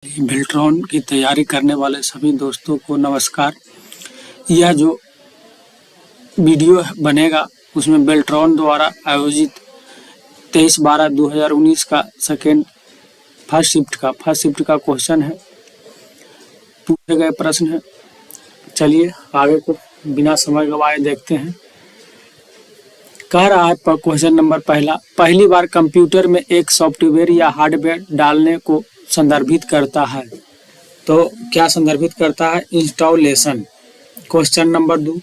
बेल्ट्रॉन की तैयारी करने वाले सभी दोस्तों को नमस्कार। यह जो वीडियो बनेगा उसमें बेल्ट्रॉन द्वारा आयोजित 23/12/2019 का फर्स्ट शिफ्ट का क्वेश्चन है, पूछे गए प्रश्न है। चलिए आगे को बिना समय गवाए देखते हैं। कह रहा है क्वेश्चन नंबर पहली बार कंप्यूटर में एक सॉफ्टवेयर या हार्डवेयर डालने को संदर्भित करता है, तो क्या संदर्भित करता है? इंस्टॉलेशन। क्वेश्चन नंबर 2,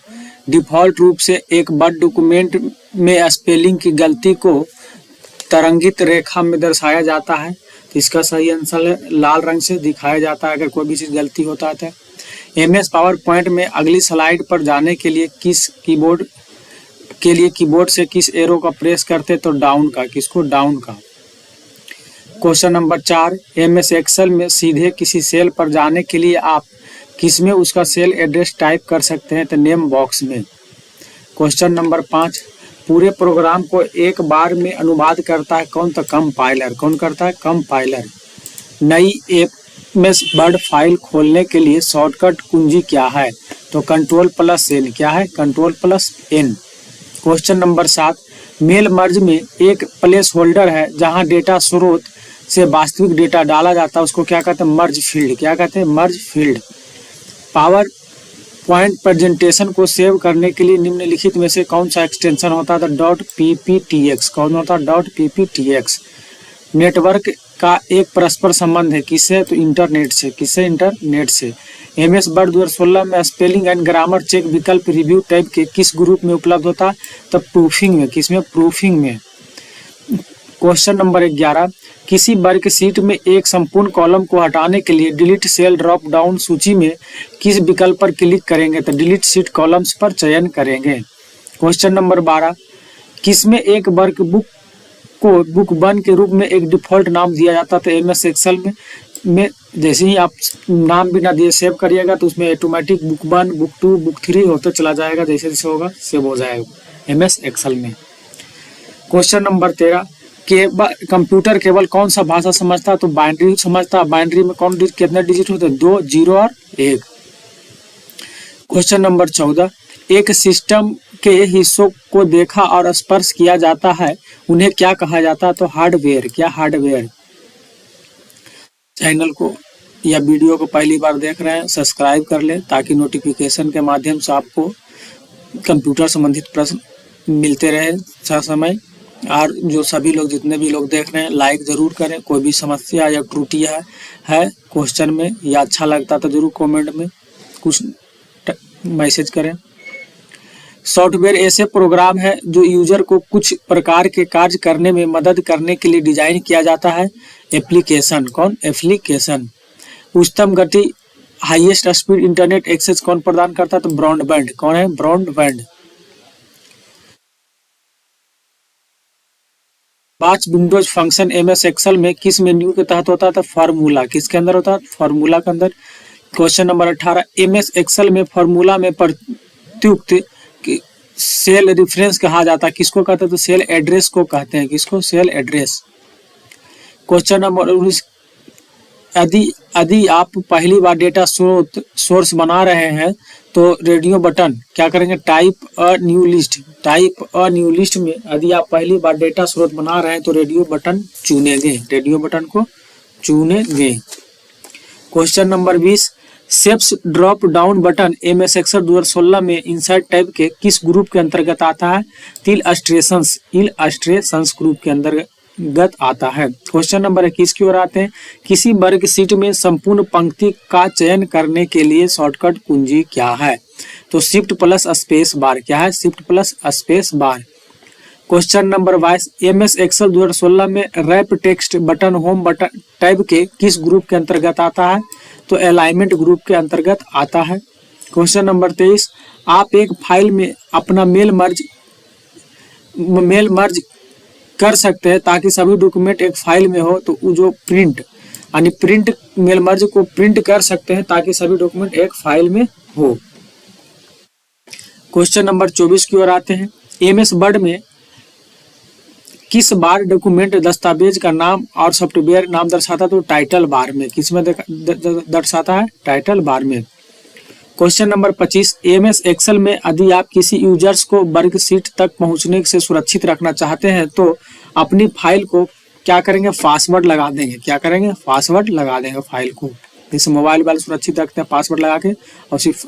डिफ़ॉल्ट रूप से एक वर्ड डॉक्यूमेंट में स्पेलिंग की गलती को तरंगित रेखा में दर्शाया जाता है, तो इसका सही आंसर है लाल रंग से दिखाया जाता है अगर कोई भी चीज़ गलती होता है तो। MS पावर पॉइंट में अगली स्लाइड पर जाने के लिए कीबोर्ड से किस एरो का प्रेस करते, तो डाउन का। किसको? डाउन का। क्वेश्चन नंबर 4, MS एक्सेल में सीधे किसी सेल पर जाने के लिए आप किसमें उसका सेल एड्रेस टाइप कर सकते हैं, तो नेम बॉक्स में। क्वेश्चन नंबर 5, पूरे प्रोग्राम को एक बार में अनुवाद करता है कौन? तो कंपाइलर। कौन करता है? कंपाइलर। नई MS वर्ड फाइल खोलने के लिए शॉर्टकट कुंजी क्या है? तो Ctrl+N। क्या है? Ctrl+N। Question number 7, mail merge में एक प्लेस होल्डर है जहां डेटा स्रोत से वास्तविक डेटा डाला जाता है, उसको क्या कहते हैं? मर्ज फील्ड। क्या कहते हैं? मर्ज फील्ड। पावर पॉइंट प्रेजेंटेशन को सेव करने के लिए निम्नलिखित में से कौन सा एक्सटेंशन होता है? .pptx। कौन होता है? .pptx। नेटवर्क का एक परस्पर संबंध है किससे? तो इंटरनेट से। किससे? इंटरनेट से। MS वर्ड 2016 में स्पेलिंग एंड ग्रामर चेक विकल्प रिव्यू टाइप के किस ग्रुप में उपलब्ध होता है? तब प्रूफिंग में। किसमें? प्रूफिंग में। क्वेश्चन नंबर 11, किसी वर्कशीट में एक संपूर्ण कॉलम को हटाने के लिए डिलीट सेल ड्रॉप डाउन सूची में किस विकल्प पर क्लिक करेंगे? तो डिलीट शीट कॉलम्स पर चयन करेंगे। क्वेश्चन नंबर 12, किसमें एक वर्कबुक को बुक 1 के रूप में एक डिफ़ॉल्ट नाम दिया जाता? तो MS एक्सेल में जैसे ही आप नाम बिना दिए सेव करिएगा तो उसमें ऑटोमेटिक बुक 1, बुक 2, बुक 3 होते चला जाएगा। जैसे जैसे होगा सेव हो जाएगा MS एक्सेल में। क्वेश्चन नंबर 13, कंप्यूटर केवल कौन सा भाषा समझता है? तो बाइनरी समझता है। बाइनरी में कितने डिजिट होते हैं? 2, 0 और 1। क्वेश्चन नंबर 14, एक सिस्टम के हिस्सों को देखा और स्पर्श किया जाता है, उन्हें क्या कहा जाता है? तो हार्डवेयर। क्या? हार्डवेयर। चैनल को या वीडियो को पहली बार देख रहे हैं, सब्सक्राइब कर लें ताकि नोटिफिकेशन के माध्यम से आपको कंप्यूटर संबंधित प्रश्न मिलते रहे हर समय। और जो सभी लोग जितने भी लोग देख रहे हैं लाइक ज़रूर करें। कोई भी समस्या या त्रुटियाँ है क्वेश्चन में या अच्छा लगता तो ज़रूर कमेंट में कुछ मैसेज करें। सॉफ्टवेयर ऐसे प्रोग्राम है जो यूजर को कुछ प्रकार के कार्य करने में मदद करने के लिए डिजाइन किया जाता है। एप्लीकेशन। कौन? एप्लीकेशन। उच्चतम गति हाईएस्ट स्पीड इंटरनेट एक्सेस कौन प्रदान करता है? तो ब्रॉडबैंड। कौन है? ब्रॉडबैंड। बाच विंडोज फंक्शन MS एक्सेल में किस मेन्यू के तहत होता है? तो फार्मूला। किसके अंदर होता है? फार्मूला के अंदर। क्वेश्चन नंबर 18, MS एक्सेल में फार्मूला में प्रयुक्त सेल रेफरेंस कहा जाता है, किसको कहते हैं? तो सेल एड्रेस को कहते हैं। किसको? Cell address. क्वेश्चन नंबर 19, यदि आप पहली बार डेटा सोर्स बना रहे हैं तो रेडियो बटन क्या करेंगे? Type a new list. Type a new list में यदि आप पहली बार डेटा स्रोत बना रहे हैं तो रेडियो बटन चुनेंगे। रेडियो बटन को चुनेंगे। क्वेश्चन नंबर 20, सेप्स drop down button MS Excel 2016 में इंसर्ट टाइप के किस ग्रुप के अंतर्गत आता है? इलस्ट्रेशंस। इलस्ट्रेशंस ग्रुप के अंतर्गत आता है। क्वेश्चन नंबर 21 की ओर आते हैं, किसी वर्कशीट में संपूर्ण पंक्ति का चयन करने के लिए शॉर्टकट कुंजी क्या है? तो Shift+Space बार। क्या है? Shift+Space बार। क्वेश्चन नंबर 22, MS एक्सेल 2016 में wrap text button home button type के किस ग्रुप के अंतर्गत आता है? तो अलाइनमेंट ग्रुप के अंतर्गत आता है। क्वेश्चन नंबर 23, आप एक फाइल में अपना मेल मर्ज कर सकते हैं ताकि सभी डॉक्यूमेंट एक फाइल में हो, तो जो प्रिंट यानी प्रिंट मेल मर्ज को प्रिंट कर सकते हैं ताकि सभी डॉक्यूमेंट एक फाइल में हो। क्वेश्चन नंबर 24 की ओर आते हैं, MS वर्ड में किस बार डॉक्यूमेंट दस्तावेज का नाम और सॉफ्टवेयर नाम दर्शाता है? तो टाइटल बार में। किस में दर्शाता है? टाइटल बार में। क्वेश्चन नंबर 25, एमएस एक्सेल में यदि आप किसी यूजर्स को वर्कशीट तक पहुंचने से सुरक्षित रखना चाहते हैं तो अपनी फाइल को क्या करेंगे? पासवर्ड लगा देंगे। क्या करेंगे? पासवर्ड लगा देंगे फाइल को। जैसे मोबाइल वाले सुरक्षित रखते हैं पासवर्ड लगा के, और सिर्फ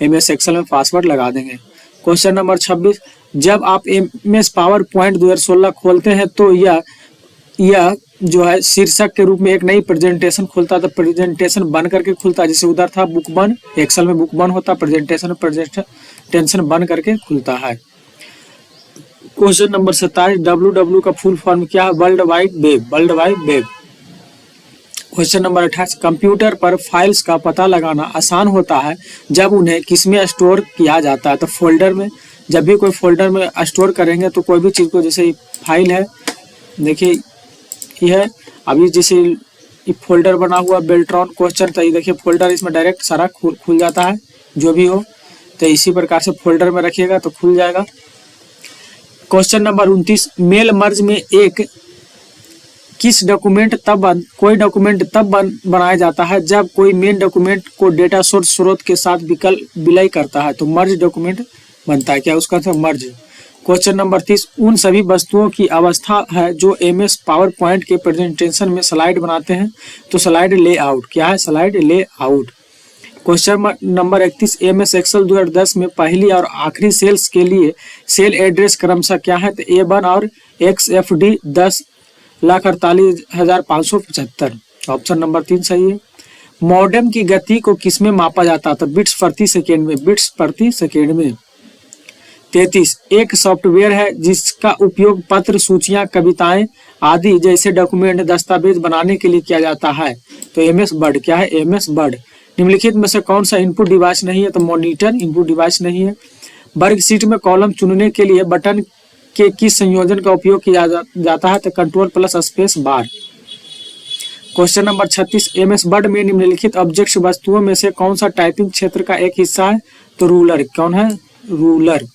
एमएस एक्सेल में पासवर्ड लगा देंगे। क्वेश्चन नंबर 26, जब आप एमएस पावर पॉइंट 2016 खोलते हैं तो यह जो है शीर्षक के रूप में एक नई प्रेजेंटेशन खुलता है। तो प्रेजेंटेशन बन करके खुलता है। जैसे उधर था बुक वन, एक्सेल में बुक वन होता, प्रेजेंटेशन बन करके खुलता है। क्वेश्चन नंबर 27, डब्ल्यू का फुल फॉर्म क्या है? World wide web. World wide web. Question number 28, computer पर फाइल्स का पता लगाना आसान होता है जब उन्हें किसमें स्टोर किया जाता है? तो फोल्डर में। जब भी कोई फोल्डर में स्टोर करेंगे तो कोई भी चीज़ को, जैसे फाइल है, देखिए ये है, अभी जैसे फोल्डर बना हुआ बेल्ट्रॉन क्वेश्चन, तो ये देखिए फोल्डर, इसमें डायरेक्ट सारा खुल जाता है जो भी हो। तो इसी प्रकार से फोल्डर में रखिएगा तो खुल जाएगा। क्वेश्चन नंबर 29, मेल मर्ज में एक किस डॉक्यूमेंट कोई डॉक्यूमेंट तब बनाया जाता है जब कोई मेन डॉक्यूमेंट को डेटा सोर्स स्रोत के साथ विलय करता है? तो मर्ज डॉक्यूमेंट बनता है। क्या उसका आंसर? मर्ज। क्वेश्चन नंबर 30, उन सभी वस्तुओं की अवस्था है जो एमएस पावर पॉइंट के प्रेजेंटेशन में स्लाइड बनाते हैं? तो स्लाइड लेआउट। क्या है? Slide layout. Question number 31, MS Excel 2010 में पहली और आखिरी सेल्स के लिए सेल एड्रेस क्रमशः क्या है? तो A1 और XFD 10,48,575। ऑप्शन नंबर 3 सही है। मॉडेम की गति को किसमें मापा जाता है? तो बिट्स प्रति सेकेंड में। बिट्स प्रति सेकेंड में। 33, एक सॉफ्टवेयर है जिसका उपयोग पत्र, सूचियां, कविताएं आदि जैसे डॉक्यूमेंट दस्तावेज बनाने के लिए किया जाता है? तो एमएस वर्ड। क्या है? MS word. निम्नलिखित में से कौन सा इनपुट डिवाइस नहीं है? तो मॉनिटर इनपुट डिवाइस नहीं है। वर्कशीट में कॉलम चुनने के लिए बटन के किस संयोजन का उपयोग किया जाता है? तो control plus space bar. Question number 36, MS Word में निम्नलिखित ऑब्जेक्ट्स वस्तुओं में से कौन सा टाइपिंग क्षेत्र का एक हिस्सा है? तो रूलर। कौन है? रूलर।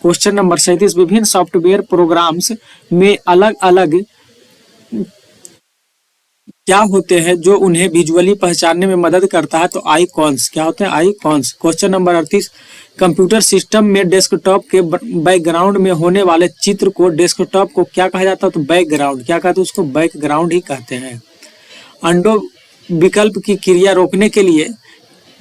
क्वेश्चन नंबर 37, विभिन्न सॉफ्टवेयर प्रोग्राम्स में अलग अलग क्या होते हैं जो उन्हें विजुअली पहचानने में मदद करता है? तो आइकॉन्स। क्या होते हैं? Icons. Question number 38, computer system में डेस्कटॉप के बैकग्राउंड में होने वाले चित्र को डेस्कटॉप को क्या कहा जाता है? तो बैकग्राउंड। क्या कहते हैं? उसको बैकग्राउंड ही कहते हैं। अंडो विकल्प की क्रिया रोकने के लिए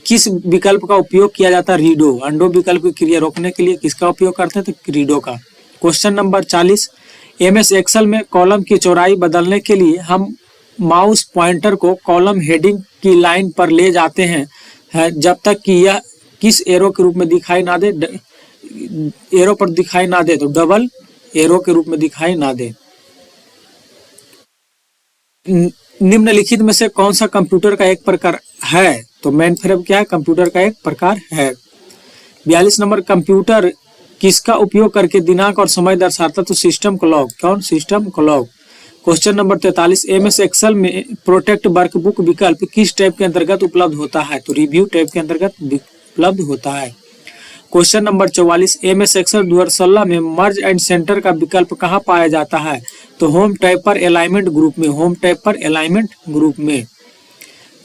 किस विकल्प का उपयोग किया जाता है? रीडो। अंडो विकल्प की क्रिया रोकने के लिए किसका उपयोग करते हैं? तो रीडो का। क्वेश्चन नंबर 40, एमएस एक्सेल में कॉलम की चौड़ाई बदलने के लिए हम माउस पॉइंटर को कॉलम हेडिंग की लाइन पर ले जाते हैं जब तक कि यह किस एरो के रूप में दिखाई ना दे? एरो पर दिखाई ना दे, तो डबल एरो के रूप में दिखाई ना दे। निम्नलिखित में से कौन सा कंप्यूटर का एक प्रकार है? तो मेन फ्रेम क्या है? कंप्यूटर का एक प्रकार है। 42 नंबर, कंप्यूटर किसका उपयोग करके दिनांक और समय दर्शाता? तो सिस्टम क्लॉक। कौन? System clock. Question number 43, MS Excel में प्रोटेक्ट वर्कबुक विकल्प किस टैब के अंतर्गत उपलब्ध होता है? तो रिव्यू टैब के अंतर्गत उपलब्ध होता है। क्वेश्चन नंबर 44, एमएस एक्सेल 2016 में मर्ज एंड सेंटर का विकल्प कहाँ पाया जाता है? तो होम टैब पर अलाइनमेंट ग्रुप में। होम टैब पर अलाइनमेंट ग्रुप में।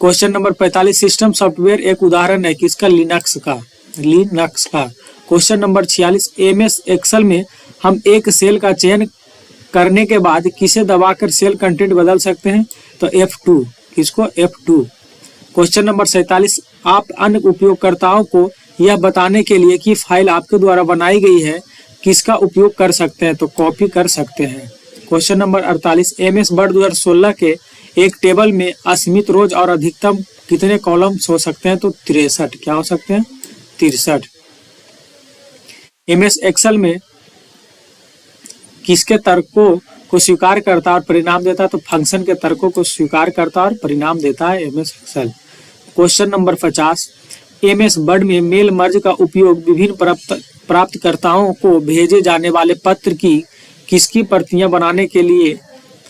क्वेश्चन नंबर 45, सिस्टम सॉफ्टवेयर एक उदाहरण है किसका? लिनक्स का। लिनक्स का। क्वेश्चन नंबर 46, एमएस एक्सेल में हम एक सेल का चयन करने के बाद किसे दबाकर सेल कंटेंट बदल सकते हैं? तो F2। किसको? F2। क्वेश्चन नंबर 47, आप अन्य उपयोगकर्ताओं को यह बताने के लिए कि फाइल आपके द्वारा बनाई गई है किसका उपयोग कर सकते हैं? तो कॉपी कर सकते हैं। क्वेश्चन नंबर 48, एमएस वर्ड 2016 के एक टेबल में असीमित रोज और अधिकतम कितने कॉलम्स हो सकते हैं? तो 63। क्या हो सकते हैं? 63। एमएस एक्सेल में किसके तर्कों को स्वीकार करता है और परिणाम देता है? तो फंक्शन के तर्कों को स्वीकार करता है और परिणाम देता है MS Excel. Question number 50, MS Word में मेल मर्ज का उपयोग विभिन्न प्राप्तकर्ताओं को भेजे जाने वाले पत्र की किसकी प्रतियां बनाने के लिए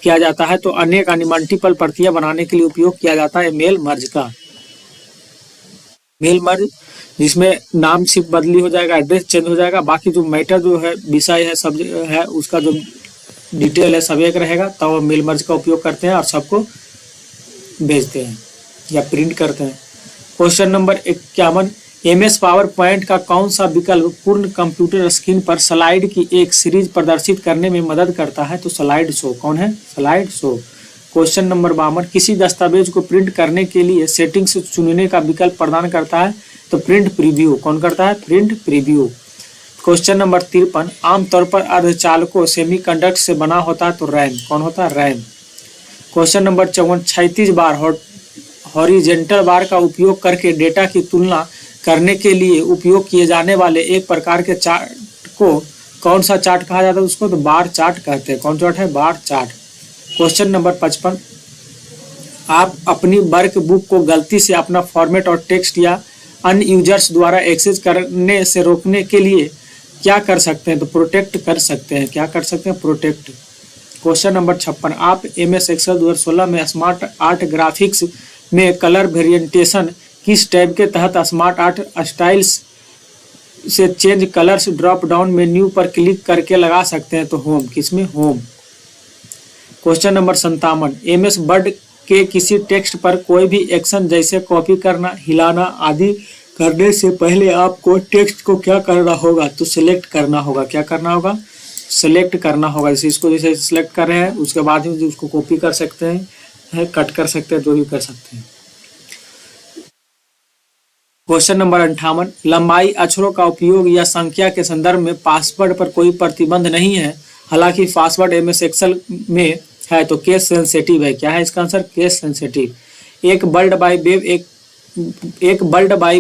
किया जाता है? तो अनेक मल्टीपल प्रतियां बनाने के लिए उपयोग किया जाता है मेल मर्ज का। मेल मर्ज जिसमें नाम सिर्फ बदली हो जाएगा, एड्रेस चेंज हो जाएगा, बाकी जो मैटर जो है, विषय है, सब्जेक्ट है, उसका जो डिटेल है सब एक रहेगा, तब वो मिल मर्ज का उपयोग करते हैं और सबको भेजते हैं या प्रिंट करते हैं। Question number 51, MS power point का कौन सा विकल्प पूर्ण कंप्यूटर स्क्रीन पर स्लाइड की एक सीरीज प्रदर्शित करने में मदद करता है? तो स्लाइड शो। कौन है? Slide show. क्वेश्चन नंबर 52, किसी दस्तावेज को प्रिंट करने के लिए सेटिंग्स चुनने का विकल्प प्रदान करता है? तो प्रिंट प्रीव्यू। कौन करता है? Print preview. क्वेश्चन नंबर 53, आमतौर पर अर्धचालकों सेमीकंडक्टर से बना होता है? तो रैम। कौन होता है? रैम। क्वेश्चन नंबर 54, 36 बार हॉरिजेंटल बार का उपयोग करके डेटा की तुलना करने के लिए उपयोग किए जाने वाले एक प्रकार के चार्ट को कौन सा चार्ट कहा जाता है? उसको तो बार चार्ट कहते हैं। कौन चार्ट है? Bar chart. क्वेश्चन नंबर 55, आप अपनी वर्क बुक को गलती से अपना फॉर्मेट और टेक्स्ट या अन्य यूजर्स द्वारा एक्सेस करने से रोकने के लिए क्या कर सकते हैं? तो प्रोटेक्ट कर सकते हैं। क्या कर सकते हैं? प्रोटेक्ट। क्वेश्चन नंबर 56, आप MS एक्सेल 2016 में स्मार्ट आर्ट ग्राफिक्स में कलर वेरिएंटेशन किस टैब के तहत स्मार्ट आर्ट स्टाइल्स से change colours drop down menu पर क्लिक करके लगा सकते हैं? तो होम। किसमें? Home. Question number 57, MS word के किसी टेक्स्ट पर कोई भी एक्शन जैसे कॉपी करना, हिलाना आदि करने से पहले आपको टेक्स्ट को क्या करना होगा? तो सिलेक्ट करना होगा। क्या करना होगा? सिलेक्ट करना होगा। जैसे इसको जैसे सिलेक्ट कर रहे हैं उसके बाद ही उसको कॉपी कर सकते हैं, कट कर सकते हैं, जो भी कर सकते हैं। क्वेश्चन नंबर 58, लंबाई अक्षरों का उपयोग या संख्या के संदर्भ में पासवर्ड पर कोई प्रतिबंध नहीं है, हालांकि पासवर्ड MS एक्सेल में है तो केस सेंसिटिव है। क्या है इसका आंसर? Case sensitive. एक वर्ल्ड वाइड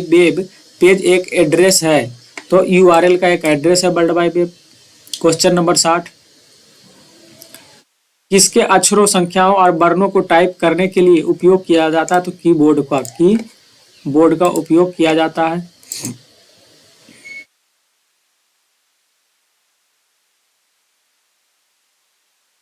वेब पेज एक एड्रेस है, तो URL का एक एड्रेस है world wide web. Question number 60, किसके अक्षरों, संख्याओं और वर्णों को टाइप करने के लिए उपयोग किया जाता है? तो कीबोर्ड का उपयोग किया जाता है।